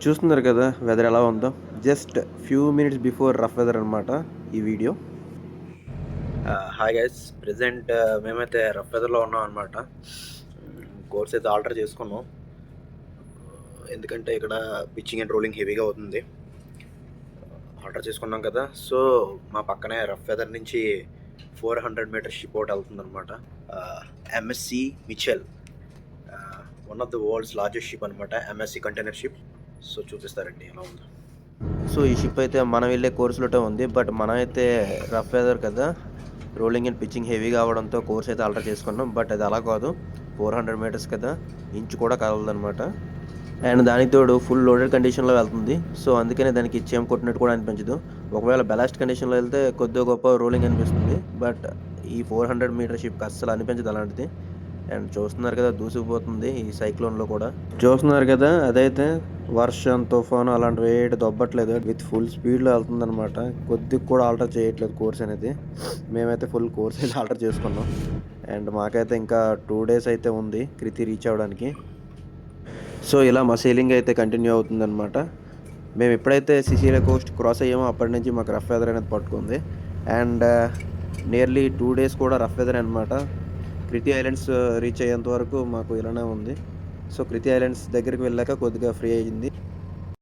చూస్తున్నారు కదా వెదర్ ఎలా ఉందో. Just few minutes before rough weather అనమాట ఈ వీడియో. హాయ్ గైస్, ప్రెజెంట్ మేమైతే రఫ్ వెదర్లో ఉన్నాం అనమాట. కోర్స్ అయితే ఆల్టర్ చేసుకున్నాం, ఎందుకంటే ఇక్కడ పిచ్చింగ్ అండ్ రోలింగ్ హెవీగా అవుతుంది. ఆల్టర్ చేసుకున్నాం కదా, సో మా పక్కనే రఫ్ వెదర్ నుంచి 400 మీటర్ షిప్ అవుట్ వెళ్తుంది అనమాట. MSc Mitchell, one of the world's largest ship అనమాట, ఎంఎస్సి కంటైనర్ షిప్. సో చూపిస్తారండి ఎలా ఉందో. సో ఈ షిప్ అయితే మనం వెళ్ళే కోర్సులోనే ఉంది, బట్ మనం అయితే రఫ్ వెదర్ కదా, రోలింగ్ అండ్ పిచ్చింగ్ హెవీగా అవడంతో కోర్స్ అయితే ఆల్టర్ చేసుకున్నాం. బట్ అది అలా కాదు, 400 మీటర్స్ కదా, ఇంచు కూడా కదలదనమాట. అండ్ దానికి తోడు ఫుల్ లోడెడ్ కండిషన్లో వెళ్తుంది. సో అందుకనే దానికి చేమ కొట్టినట్టు కూడా అనిపించదు. ఒకవేళ బెలాస్ట్ కండిషన్లో వెళ్తే కొద్దిగా గొప్ప రోలింగ్ అనిపిస్తుంది, బట్ ఈ 400 మీటర్ షిప్కి అస్సలు అనిపించదు అలాంటిది. అండ్ చూస్తున్నారు కదా, దూసుకుపోతుంది ఈ సైక్లోన్లో కూడా. చూస్తున్నారు కదా, అదైతే వర్షం, తుఫాను అలాంటివి వేయడం దొబ్బట్లేదు, విత్ ఫుల్ స్పీడ్లో వెళ్తుంది అనమాట. కొద్దిగా కూడా ఆల్టర్ చేయట్లేదు కోర్స్ అనేది. మేమైతే ఫుల్ కోర్స్ అయితే ఆల్టర్ చేసుకున్నాం. అండ్ మాకైతే ఇంకా 2 days అయితే ఉంది కృతి రీచ్ అవ్వడానికి. సో ఇలా మా సేలింగ్ అయితే కంటిన్యూ అవుతుందన్నమాట. మేము ఎప్పుడైతే సిసిలియా కోస్ట్ క్రాస్ అయ్యామో అప్పటి నుంచి మాకు రఫ్ వెదర్ అనేది పట్టుకుంది. అండ్ నియర్లీ 2 days కూడా రఫ్ వెదర్ అనమాట. కృతి ఐలాండ్స్ రీచ్ అయ్యేంత వరకు మాకు ఇలానే ఉంది. సో కృతి ఐలాండ్స్ దగ్గరికి వెళ్ళాక కొద్దిగా ఫ్రీ అయ్యింది.